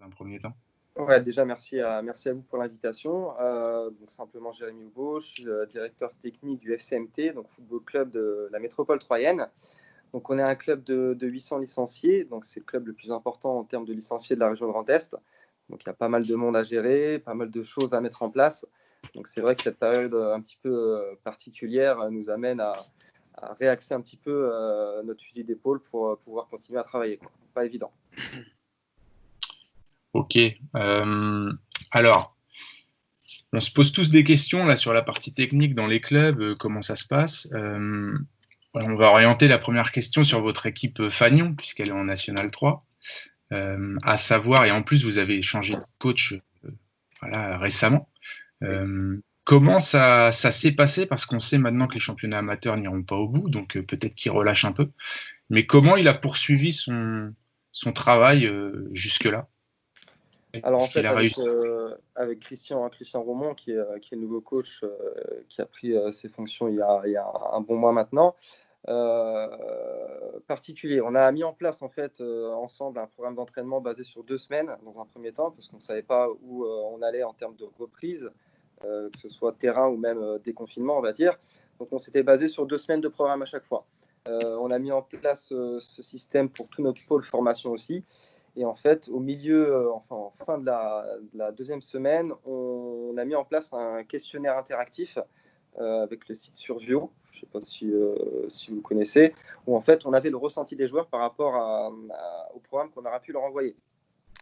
un premier temps. Ouais, déjà, merci à vous pour l'invitation. Donc, simplement Jérémy Houbaud, je suis directeur technique du FCMT, donc Football Club de la métropole troyenne. Donc, on est un club de 800 licenciés, donc c'est le club le plus important en termes de licenciés de la région Grand Est. Donc, il y a pas mal de monde à gérer, pas mal de choses à mettre en place. Donc, c'est vrai que cette période un petit peu particulière nous amène à réaxer un petit peu notre fusil d'épaule pour pouvoir continuer à travailler, quoi. Pas évident. Ok. Alors, on se pose tous des questions là sur la partie technique dans les clubs, comment ça se passe. On va orienter la première question sur votre équipe Fagnon, puisqu'elle est en National 3. À savoir, et en plus vous avez changé de coach voilà, récemment. Comment ça s'est passé? Parce qu'on sait maintenant que les championnats amateurs n'iront pas au bout, donc peut-être qu'ils relâchent un peu. Mais comment il a poursuivi son travail jusque-là? Alors en Est-ce qu'il fait, a réussi? avec Christian Romont, qui est le nouveau coach, qui a pris ses fonctions il y a un bon mois maintenant, particulier. On a mis en place en fait ensemble un programme d'entraînement basé sur 2 semaines dans un premier temps, parce qu'on ne savait pas où on allait en termes de reprise, que ce soit terrain ou même déconfinement, on va dire. Donc on s'était basé sur 2 semaines de programme à chaque fois. On a mis en place ce système pour tout notre pôle formation aussi. Et en fait, au milieu, en fin de la deuxième semaine, on a mis en place un questionnaire interactif avec le site Survio, je ne sais pas si vous connaissez, où en fait on avait le ressenti des joueurs par rapport au programme qu'on aura pu leur envoyer.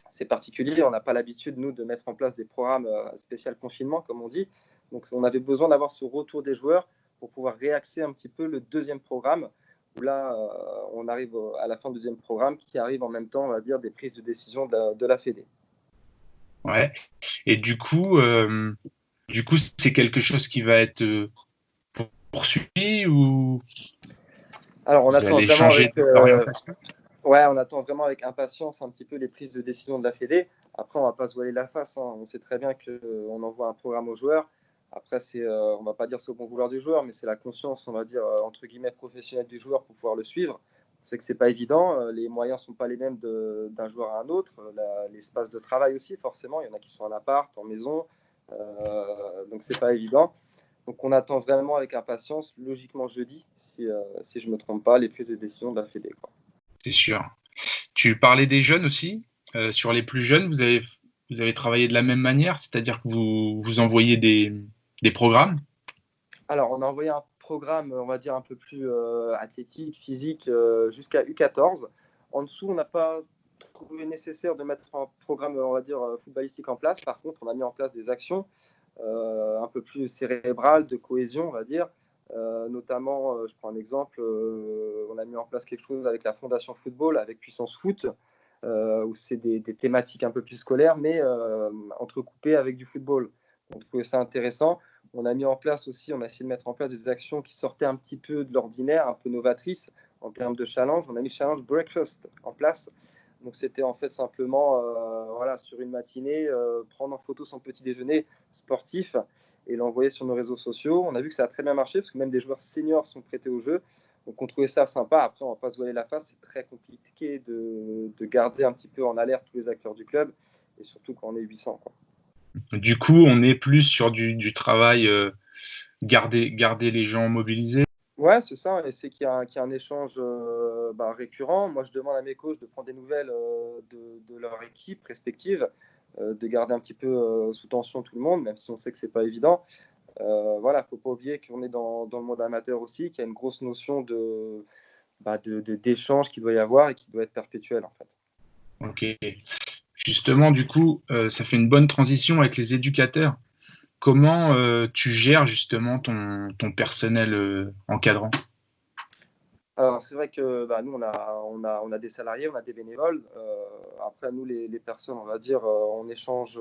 C'est particulier, on n'a pas l'habitude, nous, de mettre en place des programmes spécial confinement, comme on dit. Donc on avait besoin d'avoir ce retour des joueurs pour pouvoir réaxer un petit peu le deuxième programme, où là, on arrive à la fin du deuxième programme, qui arrive en même temps, on va dire, des prises de décision de la Fédé. Ouais. Et du coup, c'est quelque chose qui va être poursuivi ou Alors on vous attend allez vraiment changer avec, d'orientation? ouais, on attend vraiment avec impatience un petit peu les prises de décision de la Fédé. Après, on ne va pas se voiler la face, hein. On sait très bien qu'on envoie un programme aux joueurs. Après, on ne va pas dire c'est au bon vouloir du joueur, mais c'est la conscience, on va dire, entre guillemets, professionnelle du joueur pour pouvoir le suivre. On sait que ce n'est pas évident. Les moyens ne sont pas les mêmes d'un joueur à un autre. L'espace de travail aussi, forcément. Il y en a qui sont en appart, en maison. Donc, ce n'est pas évident. Donc, on attend vraiment avec impatience, logiquement jeudi, si je ne me trompe pas, les prises de décision de la Fédé, quoi. C'est sûr. Tu parlais des jeunes aussi. Sur les plus jeunes, vous avez travaillé de la même manière, c'est-à-dire que vous envoyez des programmes. Alors, on a envoyé un programme, on va dire, un peu plus athlétique, physique, jusqu'à U14. En dessous, on n'a pas trouvé nécessaire de mettre un programme, on va dire, footballistique en place. Par contre, on a mis en place des actions un peu plus cérébrales, de cohésion, on va dire. Notamment, je prends un exemple, on a mis en place quelque chose avec la Fondation Football, avec Puissance Foot, où c'est des thématiques un peu plus scolaires, mais entrecoupées avec du football. On trouvait ça intéressant. On a mis en place aussi, on a essayé de mettre en place des actions qui sortaient un petit peu de l'ordinaire, un peu novatrices en termes de challenge. On a mis le challenge breakfast en place. Donc c'était en fait simplement, voilà, sur une matinée, prendre en photo son petit déjeuner sportif et l'envoyer sur nos réseaux sociaux. On a vu que ça a très bien marché parce que même des joueurs seniors sont prêtés au jeu. Donc on trouvait ça sympa. Après, on ne va pas se voiler la face. C'est très compliqué de garder un petit peu en alerte tous les acteurs du club et surtout quand on est 800, quoi. Du coup, on est plus sur du travail, garder les gens mobilisés. Ouais, c'est ça. Et c'est qu'il y a un échange récurrent. Moi, je demande à mes coachs de prendre des nouvelles de leur équipe respective, de garder un petit peu sous tension tout le monde, même si on sait que c'est pas évident. Voilà, faut pas oublier qu'on est dans le monde amateur aussi, qu'il y a une grosse notion d'échange qu'il doit y avoir et qui doit être perpétuel en fait. Ok. Justement, du coup, ça fait une bonne transition avec les éducateurs. Comment tu gères justement ton personnel encadrant? Alors, c'est vrai que nous, on a des salariés, on a des bénévoles. Après, nous, les personnes, on va dire, on échange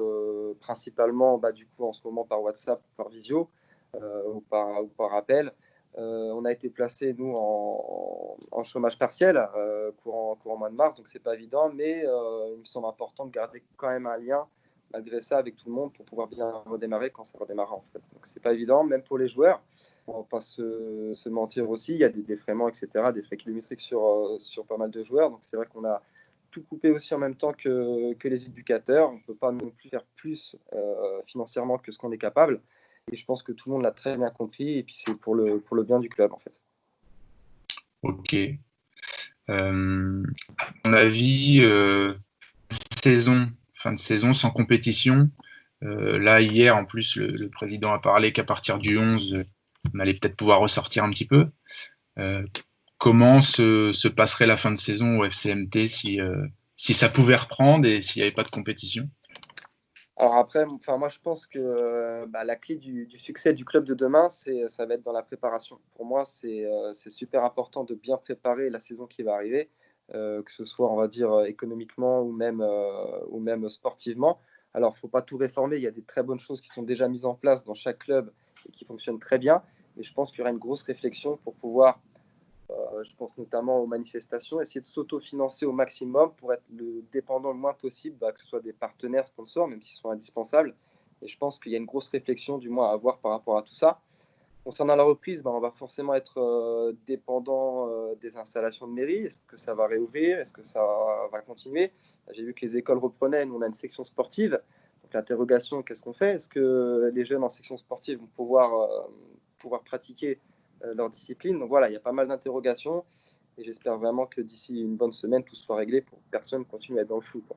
principalement, du coup, en ce moment par WhatsApp, par visio ou par appel. On a été placé, nous, en chômage partiel courant mois de mars, donc c'est pas évident, mais il me semble important de garder quand même un lien, malgré ça, avec tout le monde pour pouvoir bien redémarrer quand ça redémarre, en fait. Donc, c'est pas évident, même pour les joueurs. On ne va pas se mentir aussi, il y a des défraiements, etc., des frais kilométriques sur pas mal de joueurs. Donc c'est vrai qu'on a tout couper aussi en même temps que les éducateurs. On ne peut pas non plus faire plus financièrement que ce qu'on est capable. Et je pense que tout le monde l'a très bien compris. Et puis c'est pour le bien du club en fait. Ok. À mon avis, fin de saison sans compétition. Là, hier, en plus, le président a parlé qu'à partir du 11, on allait peut-être pouvoir ressortir un petit peu. Comment se passerait la fin de saison au FCMT si ça pouvait reprendre et s'il n'y avait pas de compétition? Alors après, moi je pense que la clé du succès du club de demain, ça va être dans la préparation. Pour moi, c'est super important de bien préparer la saison qui va arriver, que ce soit, on va dire, économiquement ou même sportivement. Alors, il ne faut pas tout réformer, il y a des très bonnes choses qui sont déjà mises en place dans chaque club et qui fonctionnent très bien. Mais je pense qu'il y aura une grosse réflexion pour pouvoir, je pense notamment aux manifestations, essayer de s'autofinancer au maximum pour être dépendant le moins possible, que ce soit des partenaires sponsors, même s'ils sont indispensables. Et je pense qu'il y a une grosse réflexion, du moins, à avoir par rapport à tout ça. Concernant la reprise, on va forcément être dépendant des installations de mairie. Est-ce que ça va réouvrir? Est-ce que ça va continuer? J'ai vu que les écoles reprenaient. Nous, on a une section sportive. Donc l'interrogation, qu'est-ce qu'on fait? Est-ce que les jeunes en section sportive vont pouvoir pratiquer leur discipline? Donc voilà, il y a pas mal d'interrogations. Et j'espère vraiment que d'ici une bonne semaine, tout soit réglé pour que personne continue à être dans le flou, quoi.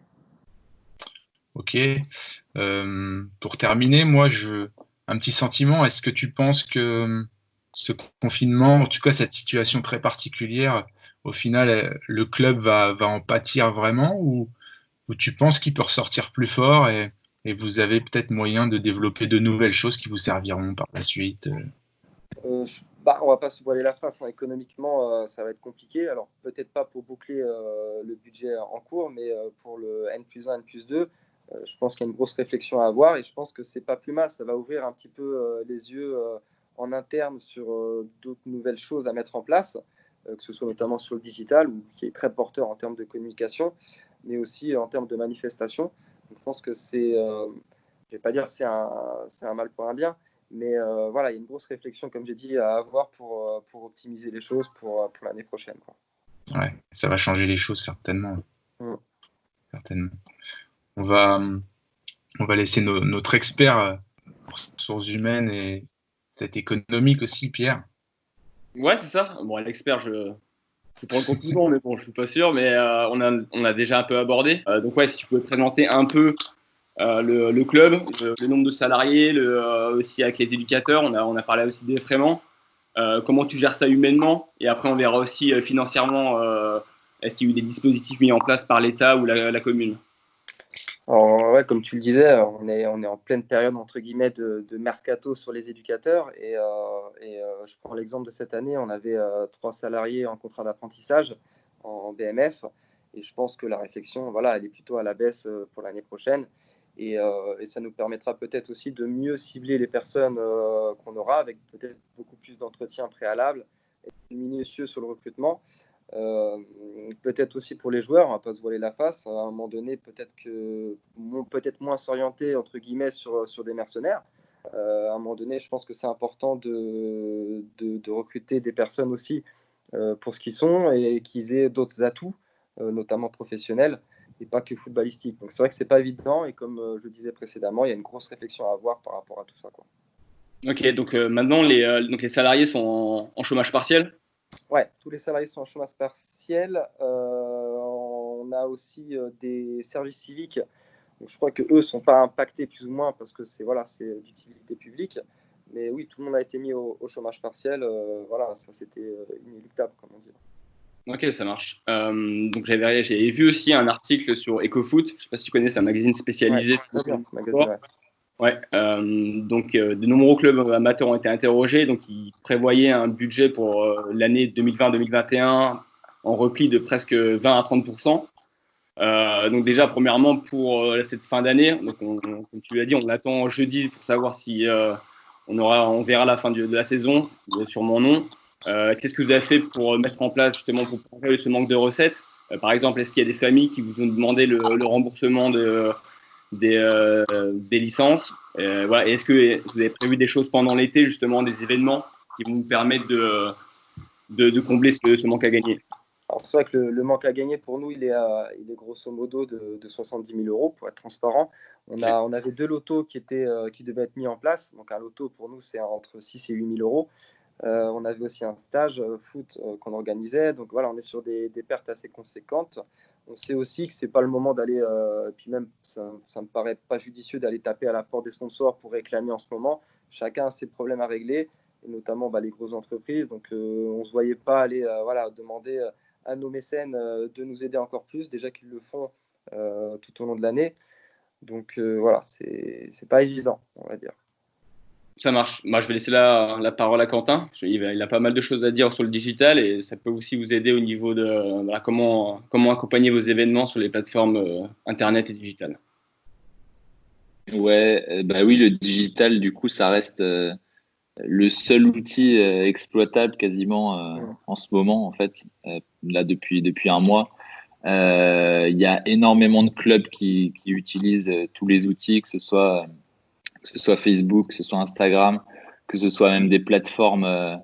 Ok. Pour terminer, un petit sentiment. Est-ce que tu penses que ce confinement, en tout cas cette situation très particulière, au final, le club va en pâtir vraiment ou tu penses qu'il peut ressortir plus fort et vous avez peut-être moyen de développer de nouvelles choses qui vous serviront par la suite? On va pas se voiler la face, hein. Économiquement, ça va être compliqué. Alors peut-être pas pour boucler le budget en cours, mais pour le N+1, N+2, je pense qu'il y a une grosse réflexion à avoir et je pense que c'est pas plus mal. Ça va ouvrir un petit peu les yeux en interne sur d'autres nouvelles choses à mettre en place, que ce soit notamment sur le digital, qui est très porteur en termes de communication, mais aussi en termes de manifestation. Donc, je pense que je vais pas dire que c'est un mal pour un bien, mais voilà, il y a une grosse réflexion, comme j'ai dit, à avoir pour optimiser les choses pour l'année prochaine, quoi. Ouais, ça va changer les choses certainement. Mm. Certainement. On va, on va laisser notre expert ressources humaines et peut-être économique aussi, Pierre. Ouais, c'est ça. Bon, l'expert, c'est pour le conclusion, mais bon, je suis pas sûr, mais on a déjà un peu abordé. Donc ouais, si tu pouvais présenter un peu le club, le nombre de salariés, aussi avec les éducateurs, on a parlé aussi des défraiements. Comment tu gères ça humainement? Et après, on verra aussi financièrement, est-ce qu'il y a eu des dispositifs mis en place par l'État ou la commune? Alors, ouais, comme tu le disais, on est en pleine période entre guillemets de mercato sur les éducateurs et je prends l'exemple de cette année, on avait 3 salariés en contrat d'apprentissage en BMF et je pense que la réflexion, voilà, elle est plutôt à la baisse pour l'année prochaine et ça nous permettra peut-être aussi de mieux cibler les personnes qu'on aura avec peut-être beaucoup plus d'entretiens préalables, être minutieux sur le recrutement. Peut-être aussi pour les joueurs, on va pas se voiler la face, à un moment donné peut-être moins s'orienter entre guillemets sur des mercenaires. À un moment donné, je pense que c'est important de recruter des personnes aussi pour ce qu'ils sont et qu'ils aient d'autres atouts, notamment professionnels et pas que footballistiques. Donc c'est vrai que c'est pas évident et comme je le disais précédemment, il y a une grosse réflexion à avoir par rapport à tout ça, quoi. Ok, donc maintenant, donc les salariés sont en chômage partiel. Ouais, tous les salariés sont en chômage partiel. On a aussi des services civiques. Donc, je crois que eux ne sont pas impactés plus ou moins parce que c'est d'utilité publique. Mais oui, tout le monde a été mis au chômage partiel. Voilà, ça c'était inéluctable, comme on dit. Ok, ça marche. Donc j'avais vu aussi un article sur EcoFoot. Je ne sais pas si tu connais, c'est un magazine spécialisé Ouais, sur bien, le ce magazine, sport. Ouais, donc de nombreux clubs amateurs ont été interrogés, donc ils prévoyaient un budget pour l'année 2020-2021 en repli de presque 20 à 30%. Donc déjà, premièrement, pour cette fin d'année, donc comme tu l'as dit, on l'attend jeudi pour savoir si on verra la fin de la saison, sûrement non. Qu'est-ce que vous avez fait pour mettre en place justement pour pallier ce manque de recettes? Par exemple, est-ce qu'il y a des familles qui vous ont demandé le remboursement des licences? Voilà. Et est-ce que vous avez prévu des choses pendant l'été, justement, des événements qui vont vous permettre de combler ce manque à gagner? Alors c'est vrai que le manque à gagner pour nous, il est grosso modo de 70 000 euros pour être transparent. On avait 2 lotos qui devaient être mis en place. Donc un loto pour nous, c'est entre 6 et 8 000 euros. On avait aussi un stage foot qu'on organisait. Donc voilà, on est sur des pertes assez conséquentes. On sait aussi que c'est pas le moment d'aller, puis même ça me paraît pas judicieux d'aller taper à la porte des sponsors pour réclamer en ce moment. Chacun a ses problèmes à régler, et notamment les grosses entreprises. Donc on se voyait pas aller demander à nos mécènes de nous aider encore plus, déjà qu'ils le font tout au long de l'année. Donc voilà, c'est pas évident, on va dire. Ça marche. Moi, je vais laisser la parole à Quentin. Il a pas mal de choses à dire sur le digital et ça peut aussi vous aider au niveau de comment accompagner vos événements sur les plateformes Internet et digitales. Ouais, bah oui, le digital, du coup, ça reste le seul outil exploitable quasiment en ce moment, en fait, là depuis un mois. Il y a énormément de clubs qui utilisent tous les outils, que ce soit Facebook, que ce soit Instagram, que ce soit même des plateformes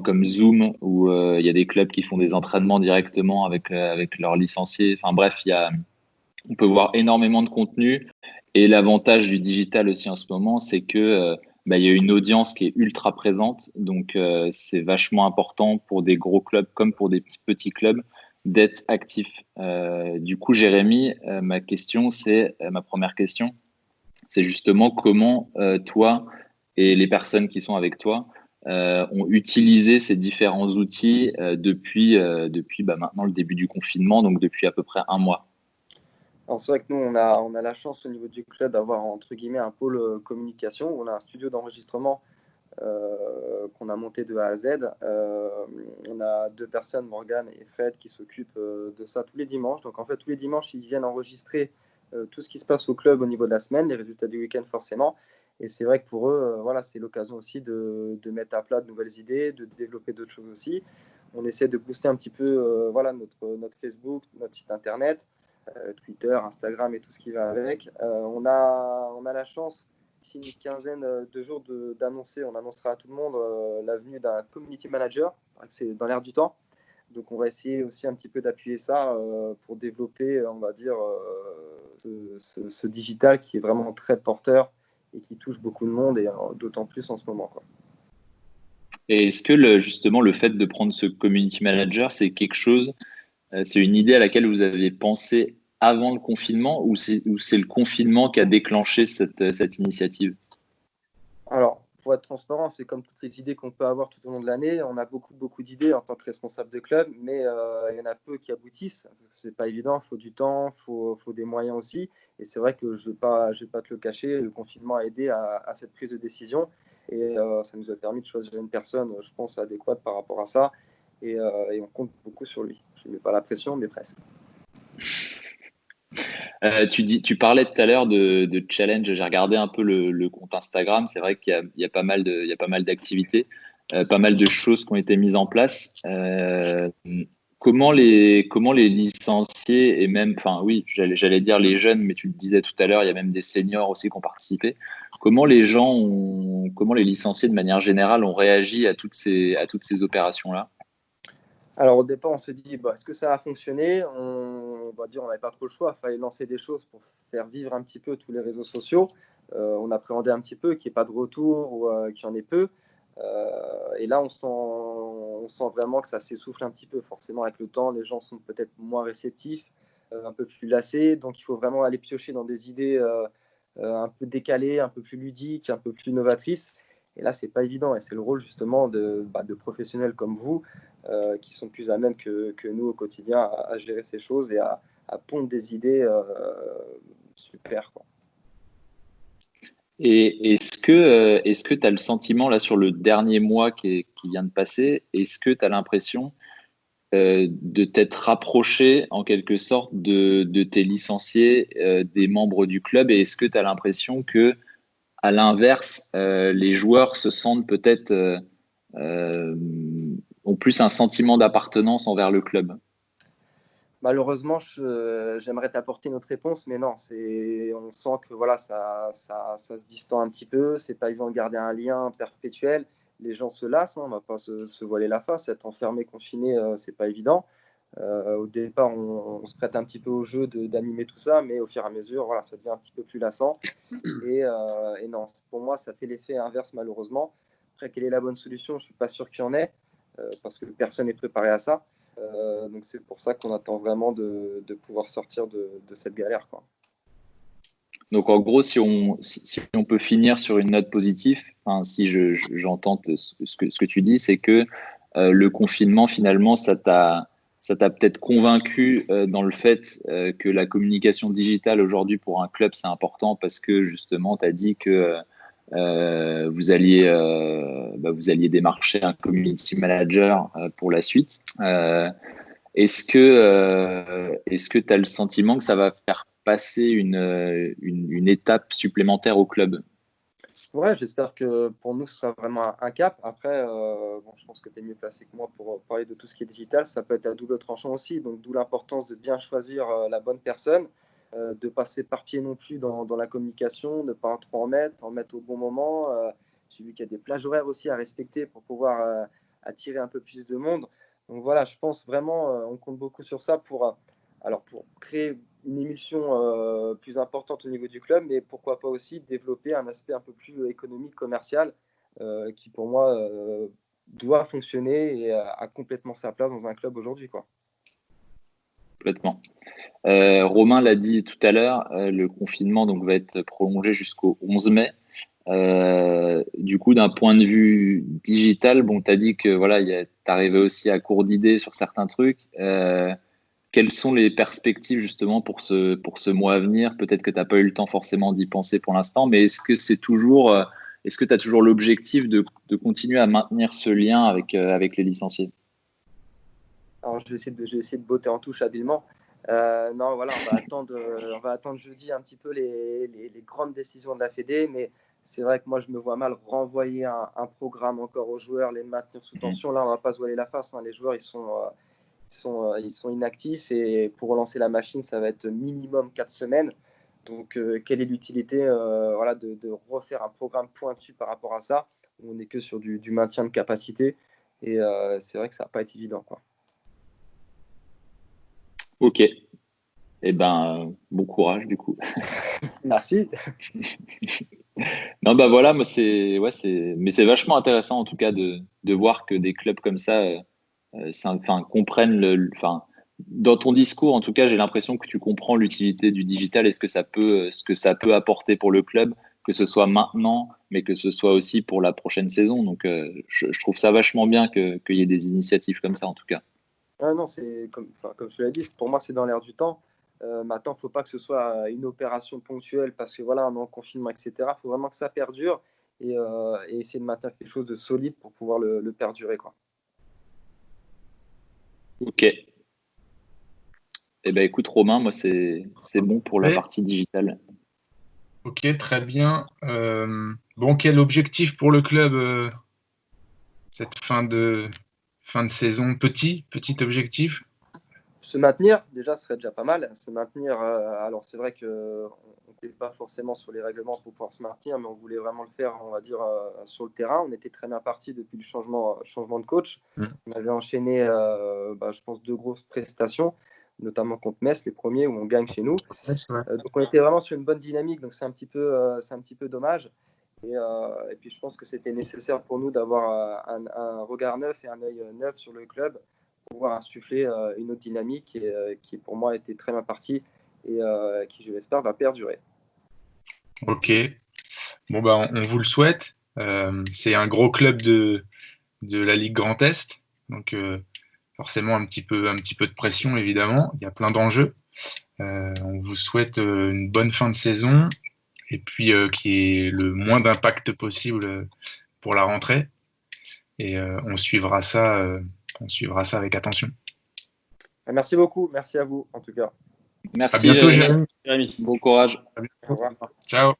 comme Zoom où il y a des clubs qui font des entraînements directement avec leurs licenciés. Enfin bref, on peut voir énormément de contenu. Et l'avantage du digital aussi en ce moment, c'est que il y a une audience qui est ultra présente. Donc c'est vachement important pour des gros clubs comme pour des petits clubs d'être actifs. Du coup, Jérémy, ma première question, c'est justement comment toi et les personnes qui sont avec toi ont utilisé ces différents outils depuis maintenant le début du confinement, donc depuis à peu près un mois. Alors c'est vrai que nous, on a la chance au niveau du club d'avoir entre guillemets un pôle communication. On a un studio d'enregistrement qu'on a monté de A à Z. On a 2 personnes, Morgane et Fred, qui s'occupent de ça tous les dimanches. Donc en fait, tous les dimanches, ils viennent enregistrer tout ce qui se passe au club au niveau de la semaine, les résultats du week-end forcément. Et c'est vrai que pour eux, c'est l'occasion aussi de mettre à plat de nouvelles idées, de développer d'autres choses aussi. On essaie de booster un petit peu notre Facebook, notre site internet, Twitter, Instagram et tout ce qui va avec. On a la chance, d'ici une quinzaine de jours, d'annoncer, on annoncera à tout le monde la venue d'un community manager. C'est dans l'air du temps. Donc on va essayer aussi un petit peu d'appuyer ça pour développer, on va dire, ce digital qui est vraiment très porteur et qui touche beaucoup de monde et d'autant plus en ce moment, quoi. Et est-ce que justement le fait de prendre ce community manager, c'est quelque chose, c'est une idée à laquelle vous avez pensé avant le confinement ou c'est le confinement qui a déclenché cette initiative? Alors, pour être transparent, c'est comme toutes les idées qu'on peut avoir tout au long de l'année. On a beaucoup d'idées en tant que responsable de club, mais il y en a peu qui aboutissent. C'est pas évident, il faut du temps, faut des moyens aussi. Et c'est vrai que je vais pas te le cacher, le confinement a aidé à cette prise de décision. Et ça nous a permis de choisir une personne, je pense, adéquate par rapport à ça. Et on compte beaucoup sur lui. Je ne mets pas la pression, mais presque. Tu parlais tout à l'heure de challenge. J'ai regardé un peu le compte Instagram. C'est vrai qu'il y a pas mal d'activités, pas mal de choses qui ont été mises en place. Comment les licenciés et même, enfin oui, j'allais dire les jeunes, mais tu le disais tout à l'heure, il y a même des seniors aussi qui ont participé. Comment les licenciés de manière générale ont réagi à toutes ces opérations-là? Alors au départ, on se dit, est-ce que ça va fonctionner? On va dire, on n'avait pas trop le choix. Il fallait lancer des choses pour faire vivre un petit peu tous les réseaux sociaux. On appréhendait un petit peu qu'il n'y ait pas de retour ou qu'il y en ait peu. Et là, on sent vraiment que ça s'essouffle un petit peu. Forcément, avec le temps, les gens sont peut-être moins réceptifs, un peu plus lassés. Donc, il faut vraiment aller piocher dans des idées un peu décalées, un peu plus ludiques, un peu plus novatrices. Et là, c'est pas évident. Et c'est le rôle justement de professionnels comme vous qui sont plus à même que nous au quotidien à gérer ces choses et à pondre des idées super, quoi. Et est-ce que tu as le sentiment, là, sur le dernier mois qui vient de passer, est-ce que tu as l'impression de t'être rapproché, en quelque sorte, de tes licenciés, des membres du club, et est-ce que tu as l'impression que, à l'inverse, les joueurs se sentent peut-être, ont plus un sentiment d'appartenance envers le club? Malheureusement, j'aimerais t'apporter notre réponse, mais non, on sent que voilà, ça se distend un petit peu. C'est pas évident de garder un lien perpétuel. les gens se lassent, hein, on ne va pas se voiler la face. Être enfermé, confiné, c'est pas évident. Au départ, on se prête un petit peu au jeu d'animer tout ça, mais au fur et à mesure, voilà, ça devient un petit peu plus lassant. Et non, pour moi, ça fait l'effet inverse malheureusement. Après, quelle est la bonne solution? Je ne suis pas sûr qu'il y en ait, parce que personne n'est préparé à ça. Donc c'est pour ça qu'on attend vraiment de pouvoir sortir de cette galère, quoi. Donc en gros, si on peut finir sur une note positive, enfin, si j'entends ce que tu dis, c'est que le confinement, finalement, ça t'a peut-être convaincu dans le fait que la communication digitale aujourd'hui pour un club, c'est important parce que justement, tu as dit que vous alliez démarcher un community manager pour la suite. Est-ce que tu as le sentiment que ça va faire passer une étape supplémentaire au club? Ouais, j'espère que pour nous, ce sera vraiment un cap. Après, je pense que tu es mieux placé que moi pour parler de tout ce qui est digital. Ça peut être à double tranchant aussi. Donc, d'où l'importance de bien choisir la bonne personne, de ne pas s'éparpiller non plus dans la communication, de ne pas trop en mettre au bon moment. J'ai vu qu'il y a des plages horaires aussi à respecter pour pouvoir attirer un peu plus de monde. Donc voilà, je pense vraiment, on compte beaucoup sur ça pour créer une émulsion plus importante au niveau du club, mais pourquoi pas aussi développer un aspect un peu plus économique, commercial, qui pour moi doit fonctionner et a complètement sa place dans un club aujourd'hui, quoi. Complètement. Romain l'a dit tout à l'heure, le confinement donc, va être prolongé jusqu'au 11 mai. Du coup, d'un point de vue digital, bon, tu as dit que voilà, tu arrivais aussi à court d'idées sur certains trucs. Quelles sont les perspectives justement pour ce mois à venir? Peut-être que tu n'as pas eu le temps forcément d'y penser pour l'instant, mais est-ce que tu as toujours l'objectif de continuer à maintenir ce lien avec les licenciés? Alors, je vais essayer de botter en touche habilement. Non, voilà, on va attendre jeudi un petit peu les grandes décisions de la Fédé, mais c'est vrai que moi, je me vois mal renvoyer un programme encore aux joueurs, les maintenir sous tension. Là, on va pas se voiler la face, hein. Les joueurs, ils sont inactifs et pour relancer la machine, ça va être minimum 4 semaines. Donc, quelle est l'utilité de refaire un programme pointu par rapport à ça? On n'est que sur du maintien de capacité et c'est vrai que ça va pas être évident, quoi. Ok. Eh ben, bon courage du coup. Merci. Non, bah voilà, moi mais c'est vachement intéressant en tout cas de voir que des clubs comme ça comprennent dans ton discours, en tout cas, j'ai l'impression que tu comprends l'utilité du digital et ce que ça peut apporter pour le club, que ce soit maintenant, mais que ce soit aussi pour la prochaine saison. Donc, je trouve ça vachement bien qu'il y ait des initiatives comme ça, en tout cas. Ah non, c'est comme je te l'ai dit, pour moi, c'est dans l'air du temps. Maintenant, il ne faut pas que ce soit une opération ponctuelle parce que voilà, on est en confinement, etc. Il faut vraiment que ça perdure et essayer de maintenir quelque chose de solide pour pouvoir le perdurer, quoi. Ok. Eh ben, écoute, Romain, moi, c'est bon pour la partie digitale. Ok, très bien. Bon, quel objectif pour le club cette fin de saison? Petit objectif? Se maintenir, déjà, ce serait déjà pas mal. Se maintenir, alors c'est vrai qu'on n'était pas forcément sur les règlements pour pouvoir se maintenir, mais on voulait vraiment le faire, on va dire, sur le terrain. On était très bien parti depuis le changement de coach. On avait enchaîné, je pense, 2 grosses prestations, notamment contre Metz, les premiers où on gagne chez nous. Donc on était vraiment sur une bonne dynamique, donc c'est un petit peu dommage. Et puis je pense que c'était nécessaire pour nous d'avoir un regard neuf et un œil neuf sur le club, pouvoir insuffler une autre dynamique qui pour moi était très bien partie et qui, je l'espère, va perdurer. Ok. Bon, bah, on vous le souhaite. C'est un gros club de la Ligue Grand Est, donc forcément un petit peu de pression, évidemment. Il y a plein d'enjeux. On vous souhaite une bonne fin de saison et puis qu'il y ait le moins d'impact possible pour la rentrée. Et on suivra ça avec attention. Merci beaucoup, merci à vous en tout cas. Merci. À bientôt, Jérémy. Bon courage. Au revoir. Ciao.